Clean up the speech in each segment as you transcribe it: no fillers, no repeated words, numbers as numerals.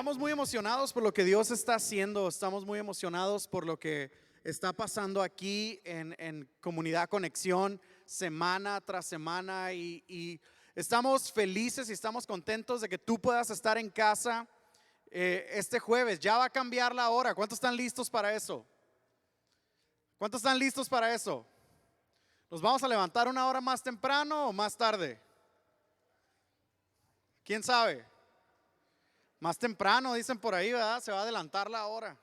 Estamos muy emocionados por lo que Dios está haciendo, estamos muy emocionados por lo que está pasando aquí en Comunidad Conexión semana tras semana y estamos felices y estamos contentos de que tú puedas estar en casa este jueves. Ya va a cambiar la hora. ¿Cuántos están listos para eso? ¿Cuántos están listos para eso? ¿Nos vamos a levantar una hora más temprano o más tarde? ¿Quién sabe? Más temprano, dicen por ahí, ¿verdad? Se va a adelantar la hora.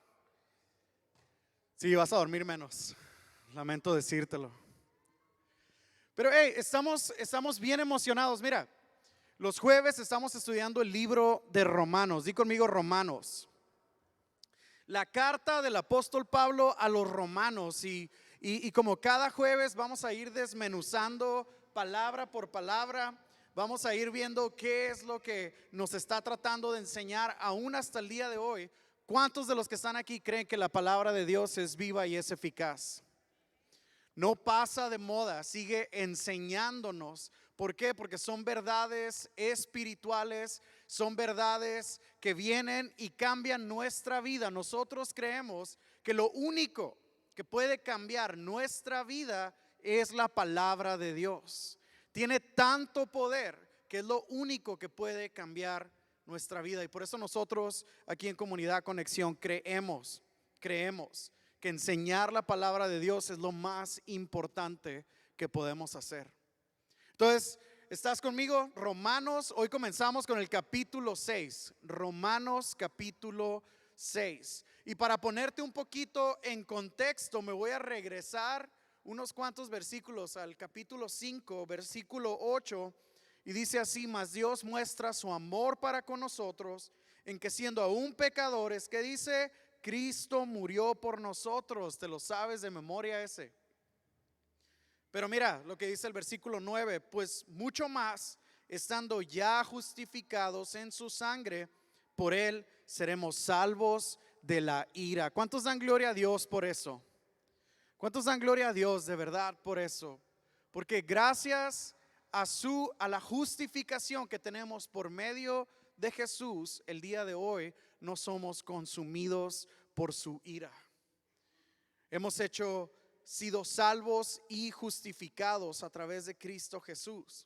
Sí, vas a dormir menos. Lamento decírtelo. Pero hey, estamos bien emocionados. Mira, los jueves estamos estudiando el libro de Romanos. Di conmigo Romanos. La carta del apóstol Pablo a los romanos. Y como cada jueves vamos a ir desmenuzando palabra por palabra. Vamos a ir viendo qué es lo que nos está tratando de enseñar aún hasta el día de hoy. ¿Cuántos de los que están aquí creen que la palabra de Dios es viva y es eficaz? No pasa de moda, sigue enseñándonos. ¿Por qué? Porque son verdades espirituales, son verdades que vienen y cambian nuestra vida. Nosotros creemos que lo único que puede cambiar nuestra vida es la palabra de Dios. Tiene tanto poder que es lo único que puede cambiar nuestra vida. Y por eso nosotros aquí en Comunidad Conexión creemos que enseñar la palabra de Dios es lo más importante que podemos hacer. Entonces, ¿estás conmigo? Romanos, hoy comenzamos con el capítulo 6. Romanos capítulo 6. Y para ponerte un poquito en contexto, me voy a regresar unos cuantos versículos al capítulo 5, versículo 8, y dice así: mas Dios muestra su amor para con nosotros en que siendo aún pecadores, ¿qué dice? Cristo murió por nosotros. ¿Te lo sabes de memoria ese? Pero mira lo que dice el versículo 9: pues mucho más, estando ya justificados en su sangre, por él seremos salvos de la ira. ¿Cuántos dan gloria a Dios por eso? ¿Cuántos dan gloria a Dios de verdad por eso? Porque gracias a la justificación que tenemos por medio de Jesús, el día de hoy no somos consumidos por su ira. Hemos sido salvos y justificados a través de Cristo Jesús.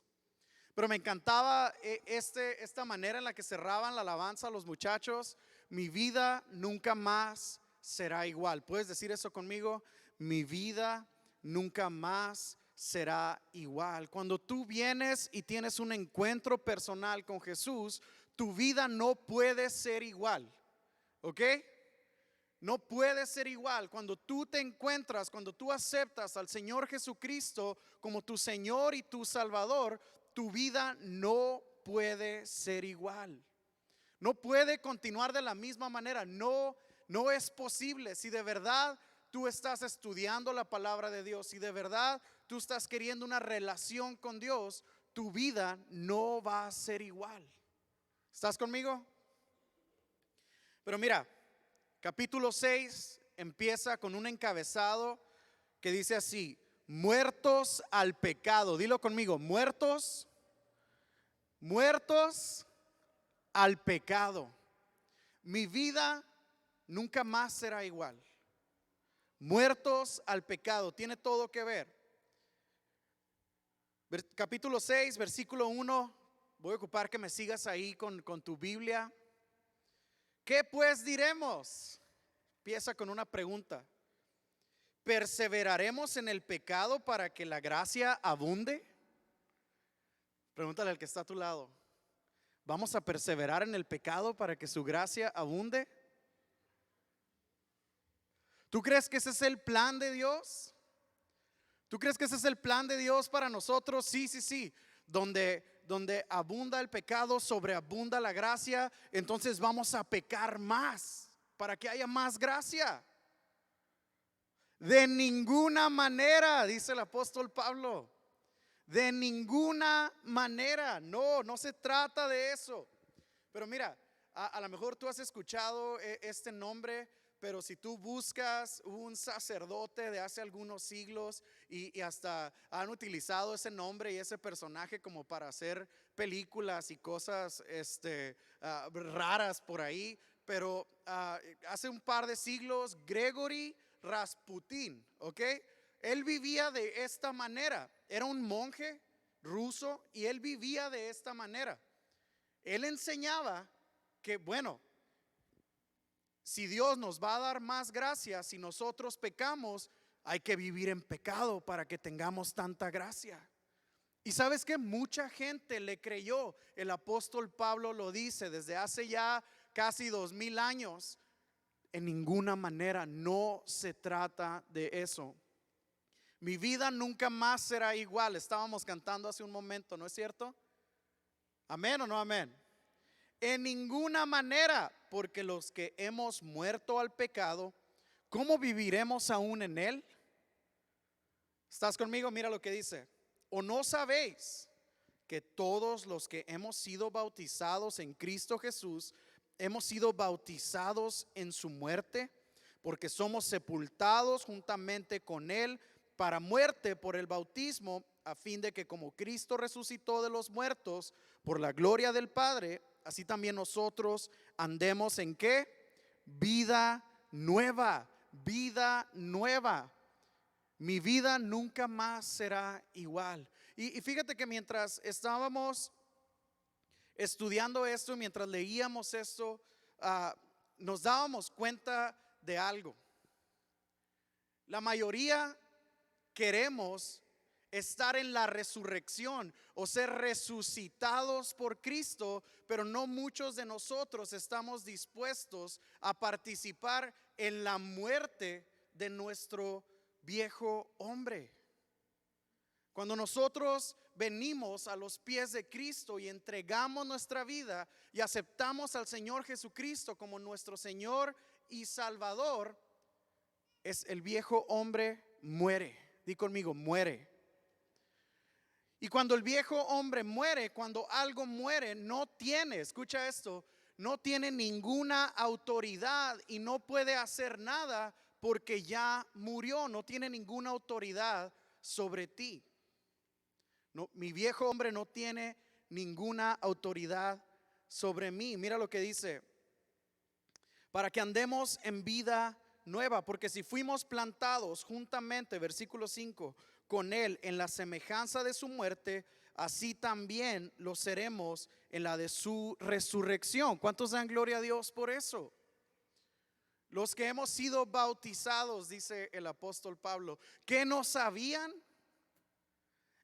Pero me encantaba esta manera en la que cerraban la alabanza a los muchachos: mi vida nunca más será igual. ¿Puedes decir eso conmigo? Mi vida nunca más será igual. Cuando tú vienes y tienes un encuentro personal con Jesús, tu vida no puede ser igual. ¿Ok? No puede ser igual. Cuando tú te encuentras, cuando tú aceptas al Señor Jesucristo como tu Señor y tu Salvador, tu vida no puede ser igual. No puede continuar de la misma manera. No es posible. Si de verdad tú estás estudiando la palabra de Dios, si de verdad tú estás queriendo una relación con Dios, tu vida no va a ser igual. ¿Estás conmigo? Pero mira, capítulo 6 empieza con un encabezado que dice así: muertos al pecado. Dilo conmigo: muertos al pecado. Mi vida nunca más será igual. Muertos al pecado. Tiene todo que ver. Capítulo 6, versículo 1. Voy a ocupar que me sigas ahí con tu Biblia. ¿Qué pues diremos? Empieza con una pregunta. ¿Perseveraremos en el pecado para que la gracia abunde? Pregúntale al que está a tu lado: ¿vamos a perseverar en el pecado para que su gracia abunde? ¿Tú crees que ese es el plan de Dios? ¿Tú crees que ese es el plan de Dios para nosotros? Sí. Donde abunda el pecado, sobreabunda la gracia. Entonces vamos a pecar más para que haya más gracia. De ninguna manera, dice el apóstol Pablo. De ninguna manera. No se trata de eso. Pero mira, a lo mejor tú has escuchado este nombre, pero si tú buscas un sacerdote de hace algunos siglos y hasta han utilizado ese nombre y ese personaje como para hacer películas y cosas raras por ahí, pero hace un par de siglos, Gregory Rasputin, ¿ok? Él vivía de esta manera, era un monje ruso y él vivía de esta manera. Él enseñaba que, bueno, si Dios nos va a dar más gracia, si nosotros pecamos, hay que vivir en pecado para que tengamos tanta gracia. Y sabes que mucha gente le creyó. El apóstol Pablo lo dice desde hace ya casi 2000 años. En ninguna manera, no se trata de eso. Mi vida nunca más será igual. Estábamos cantando hace un momento, ¿no es cierto? ¿Amén o no amén? En ninguna manera, porque los que hemos muerto al pecado, ¿cómo viviremos aún en él? ¿Estás conmigo? Mira lo que dice. ¿O no sabéis que todos los que hemos sido bautizados en Cristo Jesús, hemos sido bautizados en su muerte? Porque somos sepultados juntamente con él para muerte por el bautismo, a fin de que como Cristo resucitó de los muertos por la gloria del Padre, así también nosotros andemos en ¿qué? Vida nueva, vida nueva. Mi vida nunca más será igual. Y fíjate que mientras estábamos estudiando esto, mientras leíamos esto, nos dábamos cuenta de algo. La mayoría queremos estar en la resurrección o ser resucitados por Cristo, pero no muchos de nosotros estamos dispuestos a participar en la muerte de nuestro viejo hombre. Cuando nosotros venimos a los pies de Cristo y entregamos nuestra vida y aceptamos al Señor Jesucristo como nuestro Señor y Salvador, el viejo hombre muere. Di conmigo, muere. Y cuando el viejo hombre muere, cuando algo muere, no tiene, escucha esto, no tiene ninguna autoridad y no puede hacer nada porque ya murió, no tiene ninguna autoridad sobre ti. No, mi viejo hombre no tiene ninguna autoridad sobre mí. Mira lo que dice, para que andemos en vida nueva, porque si fuimos plantados juntamente, versículo 5, con él en la semejanza de su muerte, así también lo seremos en la de su resurrección. ¿Cuántos dan gloria a Dios por eso? Los que hemos sido bautizados, dice el apóstol Pablo, ¿qué no sabían?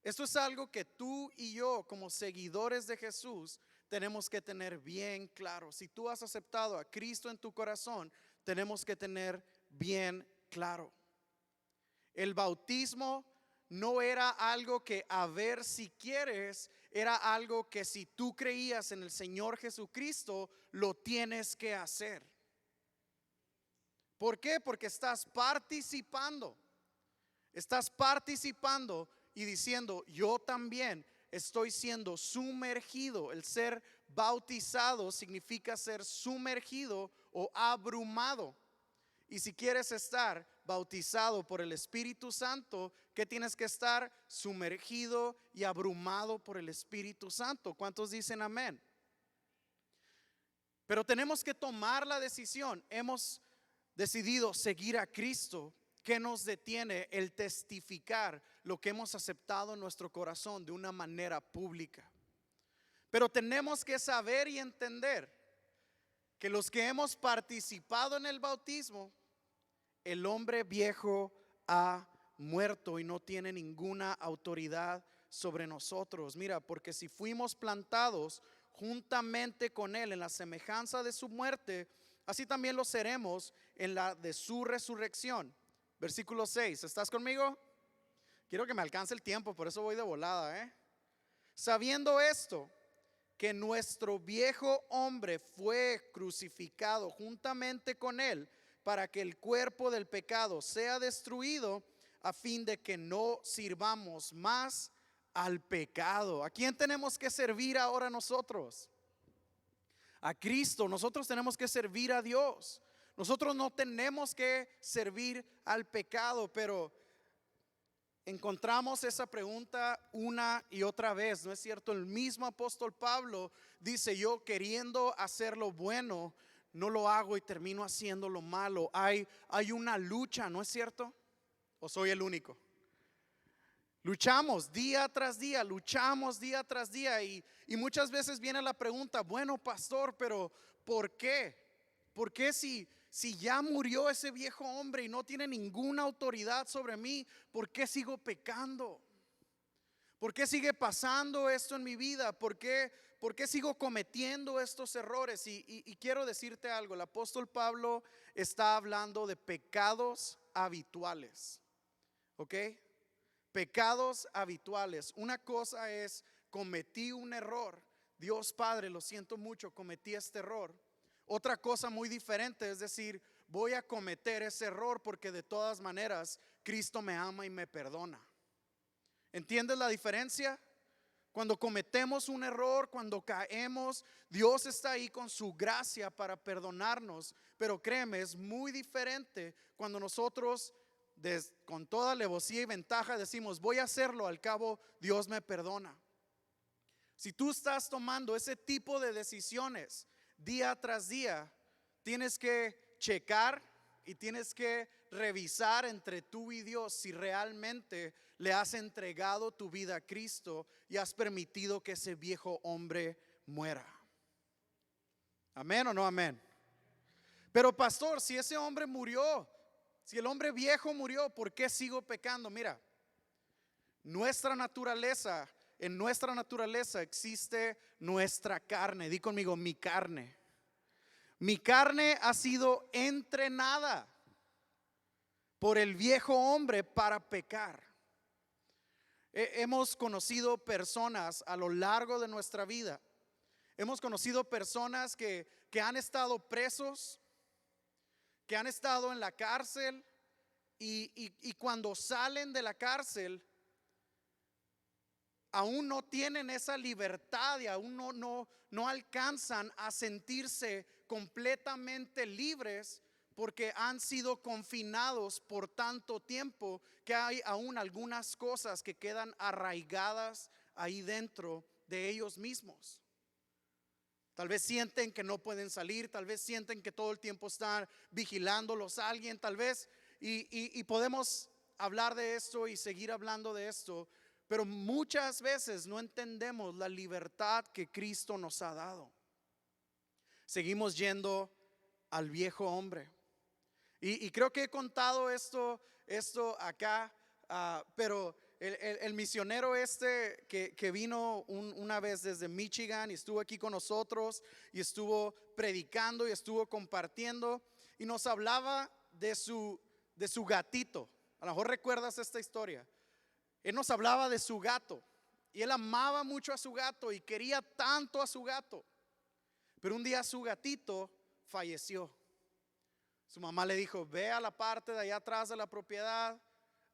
Esto es algo que tú y yo como seguidores de Jesús tenemos que tener bien claro. Si tú has aceptado a Cristo en tu corazón, tenemos que tener bien claro. El bautismo no era algo que a ver si quieres, era algo que si tú creías en el Señor Jesucristo, lo tienes que hacer. ¿Por qué? Porque estás participando y diciendo, yo también estoy siendo sumergido. El ser bautizado significa ser sumergido o abrumado. Y si quieres estar bautizado por el Espíritu Santo, ¿qué tienes que estar? Sumergido y abrumado por el Espíritu Santo. ¿Cuántos dicen amén? Pero tenemos que tomar la decisión. Hemos decidido seguir a Cristo. ¿Qué nos detiene? El testificar lo que hemos aceptado en nuestro corazón de una manera pública. Pero tenemos que saber y entender que los que hemos participado en el bautismo, el hombre viejo ha muerto y no tiene ninguna autoridad sobre nosotros. Mira, porque si fuimos plantados juntamente con él en la semejanza de su muerte, así también lo seremos en la de su resurrección. Versículo 6, ¿estás conmigo? Quiero que me alcance el tiempo, por eso voy de volada, Sabiendo esto, que nuestro viejo hombre fue crucificado juntamente con él, para que el cuerpo del pecado sea destruido, a fin de que no sirvamos más al pecado. ¿A quién tenemos que servir ahora nosotros? A Cristo. Nosotros tenemos que servir a Dios. Nosotros no tenemos que servir al pecado, pero encontramos esa pregunta una y otra vez, ¿no es cierto? El mismo apóstol Pablo dice: yo queriendo hacer lo bueno, no lo hago y termino haciendo lo malo. Hay una lucha, ¿no es cierto? ¿O soy el único? Luchamos día tras día, luchamos día tras día y muchas veces viene la pregunta: bueno, pastor, pero ¿por qué? ¿Por qué si ya murió ese viejo hombre y no tiene ninguna autoridad sobre mí, por qué sigo pecando? ¿Por qué sigue pasando esto en mi vida? ¿Por qué sigo cometiendo estos errores? Y quiero decirte algo: el apóstol Pablo está hablando de pecados habituales, ¿ok? Pecados habituales. Una cosa es: cometí un error, Dios Padre, lo siento mucho, cometí este error. Otra cosa muy diferente es decir: voy a cometer ese error porque de todas maneras Cristo me ama y me perdona. ¿Entiendes la diferencia? Cuando cometemos un error, cuando caemos, Dios está ahí con su gracia para perdonarnos. Pero créeme, es muy diferente cuando nosotros con toda alevosía y ventaja decimos: voy a hacerlo, al cabo Dios me perdona. Si tú estás tomando ese tipo de decisiones día tras día, tienes que checar y tienes que revisar entre tú y Dios si realmente le has entregado tu vida a Cristo y has permitido que ese viejo hombre muera. ¿Amén o no amén? Pero pastor, si ese hombre murió, si el hombre viejo murió, ¿por qué sigo pecando? Mira, en nuestra naturaleza existe nuestra carne. Di conmigo: mi carne. Mi carne ha sido entrenada por el viejo hombre para pecar. Hemos conocido personas a lo largo de nuestra vida. Hemos conocido personas que han estado presos, que han estado en la cárcel y cuando salen de la cárcel aún no tienen esa libertad y aún no alcanzan a sentirse completamente libres porque han sido confinados por tanto tiempo que hay aún algunas cosas que quedan arraigadas ahí dentro de ellos mismos. Tal vez sienten que no pueden salir, tal vez sienten que todo el tiempo están vigilándolos alguien, tal vez, y podemos hablar de esto y seguir hablando de esto, pero muchas veces no entendemos la libertad que Cristo nos ha dado. Seguimos yendo al viejo hombre. Y creo que he contado esto acá, pero el misionero que vino una vez desde Michigan y estuvo aquí con nosotros y estuvo predicando y estuvo compartiendo y nos hablaba de su gatito. A lo mejor recuerdas esta historia. Él nos hablaba de su gato y él amaba mucho a su gato y quería tanto a su gato, pero un día su gatito falleció. Su mamá le dijo: ve a la parte de allá atrás de la propiedad,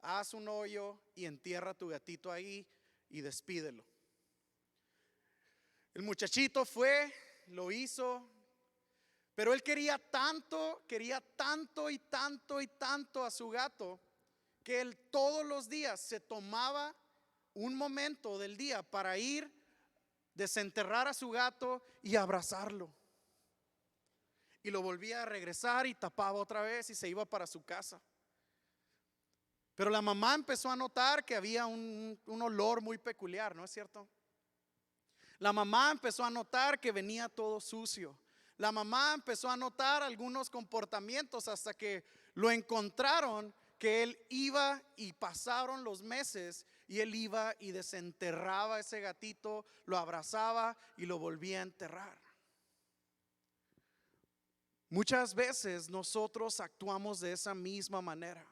haz un hoyo y entierra a tu gatito ahí y despídelo. El muchachito fue, lo hizo, pero él quería tanto y tanto a su gato que él todos los días se tomaba un momento del día para ir, desenterrar a su gato y abrazarlo. Y lo volvía a regresar y tapaba otra vez y se iba para su casa. Pero la mamá empezó a notar que había un olor muy peculiar, ¿no es cierto? La mamá empezó a notar que venía todo sucio. La mamá empezó a notar algunos comportamientos hasta que lo encontraron, que él iba y pasaron los meses y él iba y desenterraba a ese gatito, lo abrazaba y lo volvía a enterrar. Muchas veces nosotros actuamos de esa misma manera.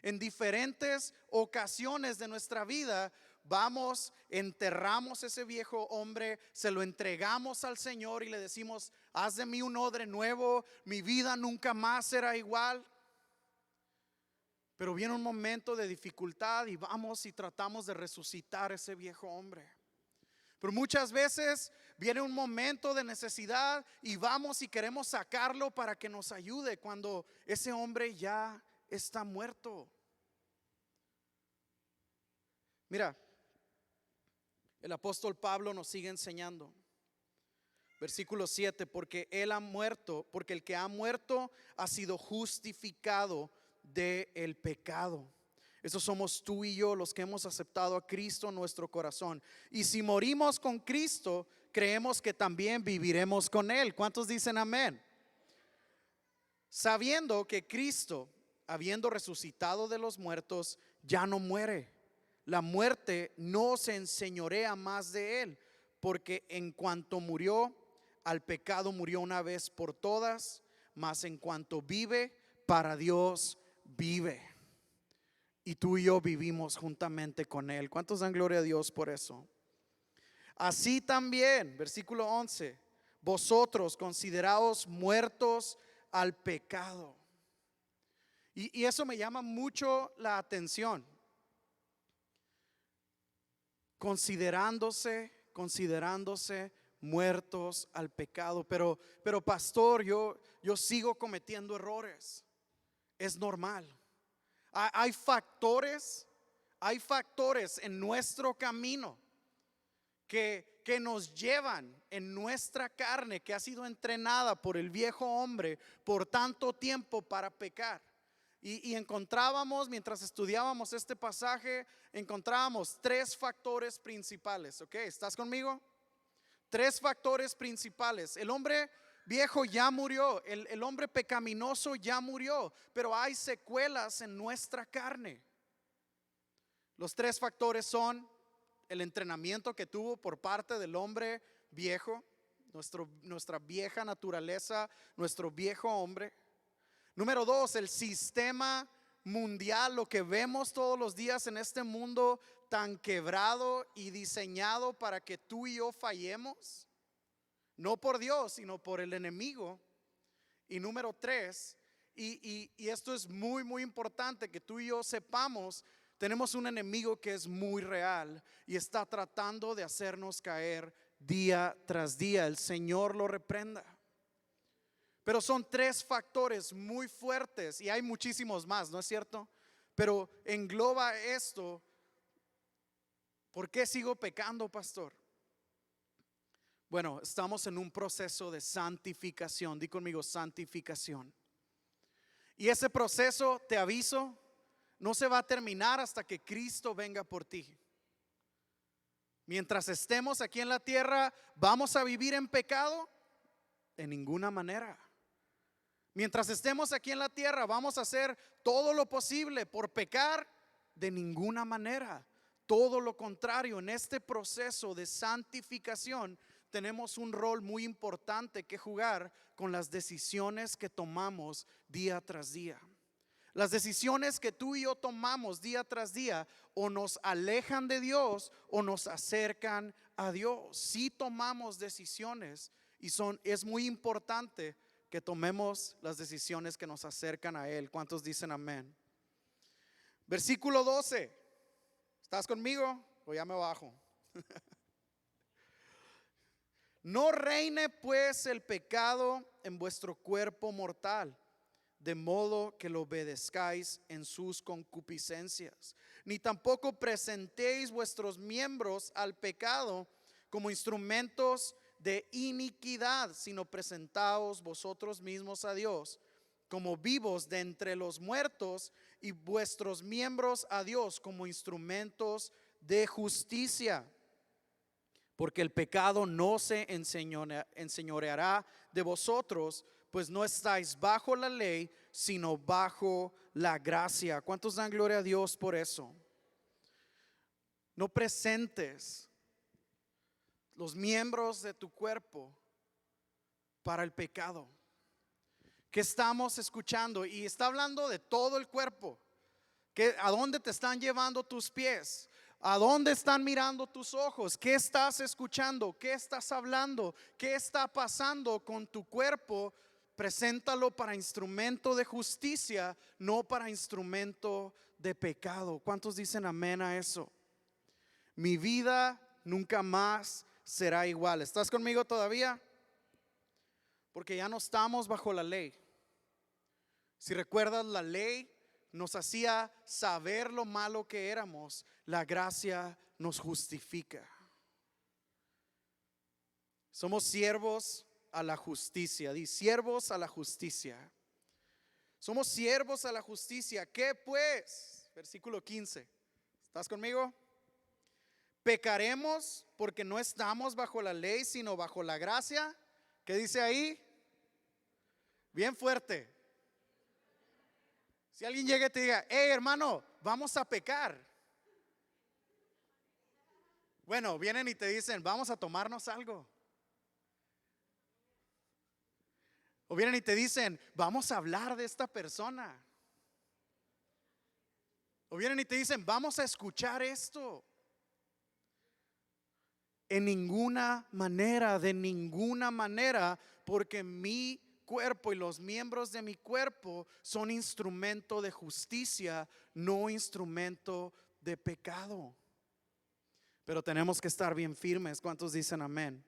En diferentes ocasiones de nuestra vida vamos, enterramos ese viejo hombre, se lo entregamos al Señor y le decimos: haz de mí un odre nuevo, mi vida nunca más será igual. Pero viene un momento de dificultad y vamos y tratamos de resucitar ese viejo hombre. Pero muchas veces viene un momento de necesidad y vamos y queremos sacarlo para que nos ayude cuando ese hombre ya está muerto. Mira, el apóstol Pablo nos sigue enseñando. Versículo 7, porque él ha muerto, porque el que ha muerto ha sido justificado del pecado. Esos somos tú y yo, los que hemos aceptado a Cristo en nuestro corazón. Y si morimos con Cristo, creemos que también viviremos con Él. ¿Cuántos dicen amén? Sabiendo que Cristo, habiendo resucitado de los muertos, ya no muere. La muerte no se enseñorea más de Él, porque en cuanto murió al pecado, murió una vez por todas, mas en cuanto vive, para Dios vive. Y tú y yo vivimos juntamente con Él. ¿Cuántos dan gloria a Dios por eso? Así también, versículo 11, vosotros consideraos muertos al pecado. Y eso me llama mucho la atención. Considerándose muertos al pecado. Pero pastor, yo sigo cometiendo errores. Es normal. Hay factores en nuestro camino que nos llevan en nuestra carne, que ha sido entrenada por el viejo hombre por tanto tiempo para pecar. Y encontrábamos, mientras estudiábamos este pasaje, encontrábamos 3 factores principales. ¿Ok? ¿Estás conmigo? 3 factores principales. El hombre viejo ya murió, el hombre pecaminoso ya murió, pero hay secuelas en nuestra carne. Los 3 factores son el entrenamiento que tuvo por parte del hombre viejo, nuestra vieja naturaleza, nuestro viejo hombre. Número 2, el sistema mundial, lo que vemos todos los días en este mundo tan quebrado y diseñado para que tú y yo fallemos, no por Dios, sino por el enemigo. Y número 3, y esto es muy, muy importante que tú y yo sepamos, tenemos un enemigo que es muy real y está tratando de hacernos caer día tras día. El Señor lo reprenda. Pero son 3 factores muy fuertes y hay muchísimos más, ¿no es cierto? Pero engloba esto. ¿Por qué sigo pecando, pastor? Bueno, estamos en un proceso de santificación. Di conmigo, santificación. Y ese proceso, te aviso, no se va a terminar hasta que Cristo venga por ti. Mientras estemos aquí en la tierra, ¿vamos a vivir en pecado? De ninguna manera. Mientras estemos aquí en la tierra, ¿vamos a hacer todo lo posible por pecar? De ninguna manera. Todo lo contrario, en este proceso de santificación tenemos un rol muy importante que jugar con las decisiones que tomamos día tras día. Las decisiones que tú y yo tomamos día tras día o nos alejan de Dios o nos acercan a Dios. Si tomamos decisiones y es muy importante que tomemos las decisiones que nos acercan a Él. ¿Cuántos dicen amén? Versículo 12. ¿Estás conmigo o ya me bajo? No reine pues el pecado en vuestro cuerpo mortal, de modo que lo obedezcáis en sus concupiscencias, ni tampoco presentéis vuestros miembros al pecado como instrumentos de iniquidad, sino presentaos vosotros mismos a Dios como vivos de entre los muertos y vuestros miembros a Dios como instrumentos de justicia. Porque el pecado no se enseñoreará de vosotros, pues no estáis bajo la ley, sino bajo la gracia. ¿Cuántos dan gloria a Dios por eso? No presentes los miembros de tu cuerpo para el pecado. ¿Qué estamos escuchando? Y está hablando de todo el cuerpo. ¿A dónde te están llevando tus pies? ¿A dónde están mirando tus ojos? ¿Qué estás escuchando? ¿Qué estás hablando? ¿Qué está pasando con tu cuerpo? Preséntalo para instrumento de justicia, no para instrumento de pecado. ¿Cuántos dicen amén a eso? Mi vida nunca más será igual. ¿Estás conmigo todavía? Porque ya no estamos bajo la ley. Si recuerdas, la ley nos hacía saber lo malo que éramos. La gracia nos justifica. Somos siervos a la justicia. Di, siervos a la justicia. Somos siervos a la justicia. ¿Qué pues? Versículo 15. ¿Estás conmigo? Pecaremos porque no estamos bajo la ley, sino bajo la gracia. ¿Qué dice ahí? Bien fuerte. Si alguien llega y te diga, hey hermano, vamos a pecar. Bueno, vienen y te dicen, vamos a tomarnos algo. O vienen y te dicen, vamos a hablar de esta persona. O vienen y te dicen, vamos a escuchar esto. En ninguna manera, de ninguna manera, porque mi cuerpo y los miembros de mi cuerpo son instrumento de justicia, no instrumento de pecado. Pero tenemos que estar bien firmes. ¿Cuántos dicen amén?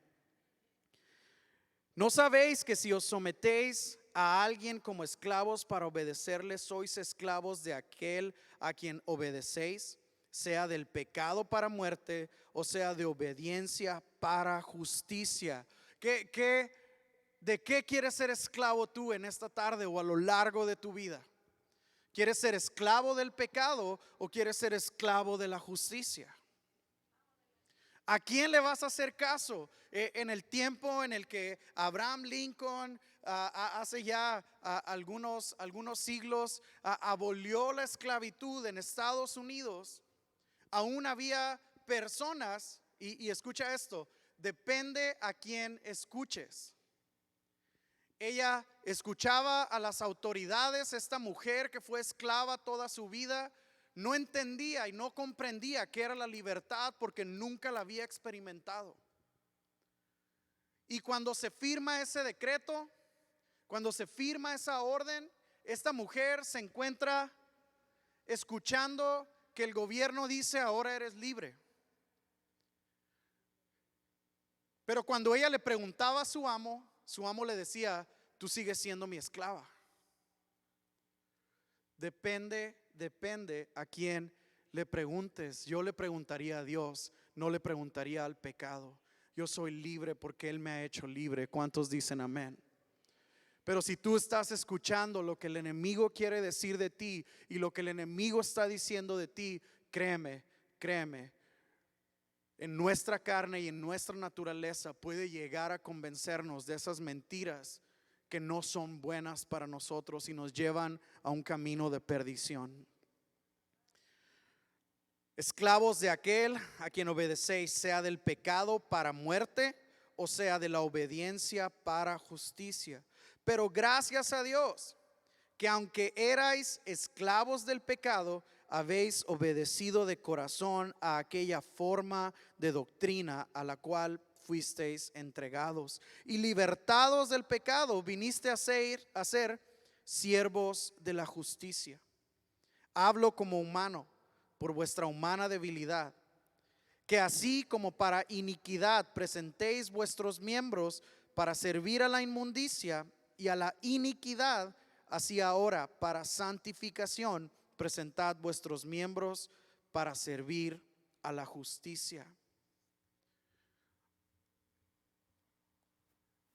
¿No sabéis que si os sometéis a alguien como esclavos para obedecerle, sois esclavos de aquel a quien obedecéis, sea del pecado para muerte o sea de obediencia para justicia? ¿De qué quieres ser esclavo tú en esta tarde o a lo largo de tu vida? ¿Quieres ser esclavo del pecado o quieres ser esclavo de la justicia? ¿A quién le vas a hacer caso? En el tiempo en el que Abraham Lincoln hace ya algunos siglos abolió la esclavitud en Estados Unidos, aún había personas, y escucha esto, depende a quién escuches. Ella escuchaba a las autoridades. Esta mujer que fue esclava toda su vida no entendía y no comprendía qué era la libertad porque nunca la había experimentado. Y cuando se firma ese decreto, cuando se firma esa orden, esta mujer se encuentra escuchando que el gobierno dice, ahora eres libre. Pero cuando ella le preguntaba a su amo le decía, tú sigues siendo mi esclava. Depende a quién le preguntes. Yo le preguntaría a Dios, no le preguntaría al pecado. Yo soy libre porque Él me ha hecho libre. ¿Cuántos dicen amén? Pero si tú estás escuchando lo que el enemigo quiere decir de ti y lo que el enemigo está diciendo de ti, créeme, en nuestra carne y en nuestra naturaleza puede llegar a convencernos de esas mentiras que no son buenas para nosotros y nos llevan a un camino de perdición. Esclavos de aquel a quien obedecéis, sea del pecado para muerte o sea de la obediencia para justicia. Pero gracias a Dios que aunque erais esclavos del pecado, habéis obedecido de corazón a aquella forma de doctrina a la cual fuisteis entregados, y libertados del pecado viniste a ser siervos de la justicia. Hablo como humano por vuestra humana debilidad, que así como para iniquidad presentéis vuestros miembros para servir a la inmundicia y a la iniquidad, así ahora para santificación presentad vuestros miembros para servir a la justicia.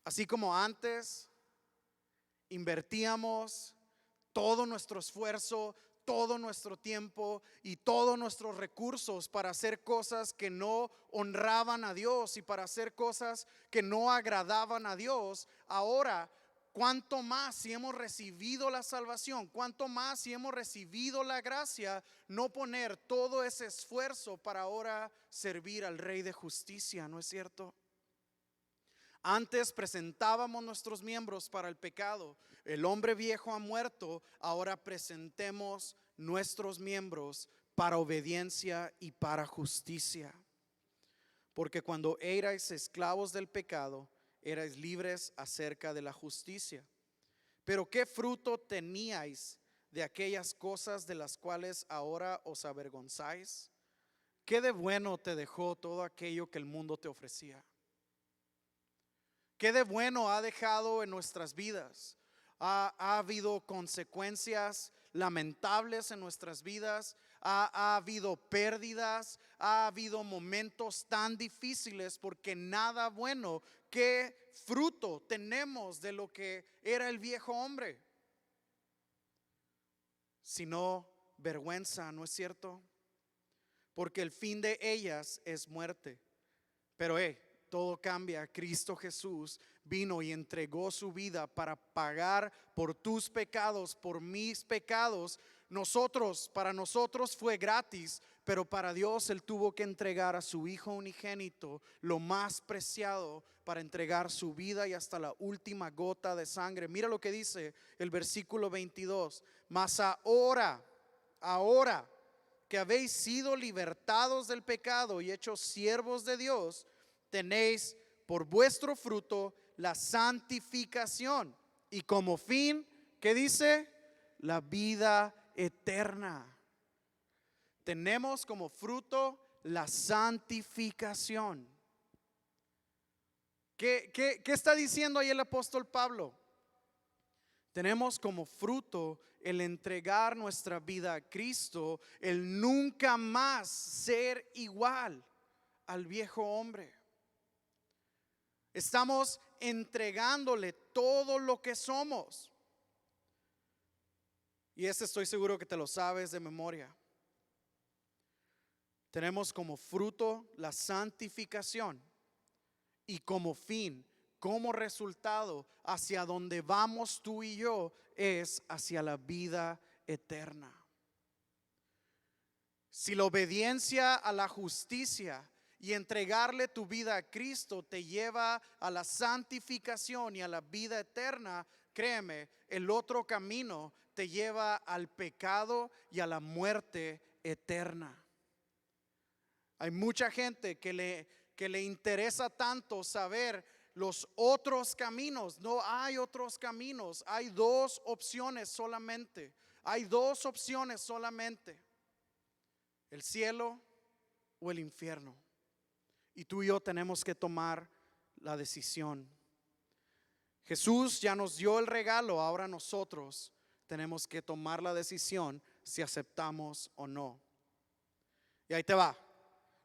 Así como antes invertíamos todo nuestro esfuerzo, todo nuestro tiempo y todos nuestros recursos para hacer cosas que no honraban a Dios y para hacer cosas que no agradaban a Dios, ahora cuánto más si hemos recibido la salvación, cuánto más si hemos recibido la gracia, no poner todo ese esfuerzo para ahora servir al Rey de justicia, ¿no es cierto? Antes presentábamos nuestros miembros para el pecado. El hombre viejo ha muerto. Ahora presentemos nuestros miembros para obediencia y para justicia. Porque cuando erais esclavos del pecado, erais libres acerca de la justicia. Pero ¿qué fruto teníais de aquellas cosas de las cuales ahora os avergonzáis? ¿Qué de bueno te dejó todo aquello que el mundo te ofrecía? ¿Qué de bueno ha dejado en nuestras vidas? Ha habido consecuencias lamentables en nuestras vidas, ha habido pérdidas, ha habido momentos tan difíciles porque nada bueno. ¿Qué fruto tenemos de lo que era el viejo hombre? Sino vergüenza, ¿no es cierto? Porque el fin de ellas es muerte. Pero todo cambia. Cristo Jesús vino y entregó su vida para pagar por tus pecados, por mis pecados. Para nosotros fue gratis, pero para Dios Él tuvo que entregar a su Hijo unigénito, lo más preciado, para entregar su vida y hasta la última gota de sangre. Mira lo que dice el versículo 22. Mas ahora que habéis sido libertados del pecado y hechos siervos de Dios, tenéis por vuestro fruto la santificación y como fin, ¿qué dice? La vida eterna. Tenemos como fruto la santificación. ¿Qué está diciendo ahí el apóstol Pablo? Tenemos como fruto el entregar nuestra vida a Cristo, el nunca más ser igual al viejo hombre. Estamos entregándole todo lo que somos. Y estoy seguro que te lo sabes de memoria. Tenemos como fruto la santificación y como fin, como resultado, hacia donde vamos tú y yo es hacia la vida eterna. Si la obediencia a la justicia y entregarle tu vida a Cristo te lleva a la santificación y a la vida eterna, créeme, el otro camino te lleva al pecado y a la muerte eterna. Hay mucha gente que le interesa tanto saber los otros caminos. No hay otros caminos, hay dos opciones solamente. Hay dos opciones solamente: el cielo o el infierno. Y tú y yo tenemos que tomar la decisión. Jesús ya nos dio el regalo, ahora nosotros tenemos que tomar la decisión si aceptamos o no. Y ahí te va.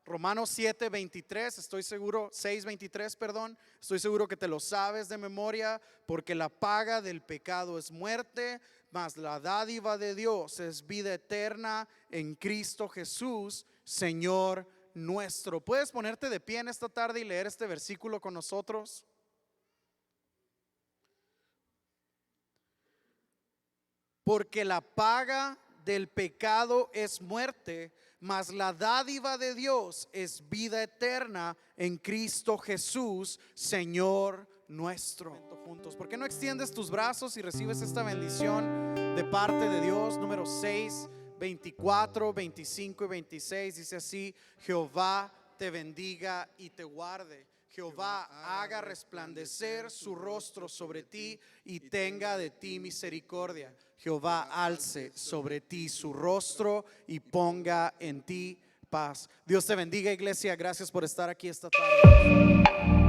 Romanos 7:23, estoy seguro, 6:23, perdón, estoy seguro que te lo sabes de memoria, porque la paga del pecado es muerte, mas la dádiva de Dios es vida eterna en Cristo Jesús, Señor nuestro. ¿Puedes ponerte de pie en esta tarde y leer este versículo con nosotros? Porque la paga del pecado es muerte, mas la dádiva de Dios es vida eterna en Cristo Jesús, Señor nuestro. Juntos, ¿por qué no extiendes tus brazos y recibes esta bendición de parte de Dios? Número 6, 24, 25 y 26 dice así: Jehová te bendiga y te guarde. Jehová haga resplandecer su rostro sobre ti y tenga de ti misericordia. Jehová alce sobre ti su rostro y ponga en ti paz. Dios te bendiga, iglesia. Gracias por estar aquí esta tarde.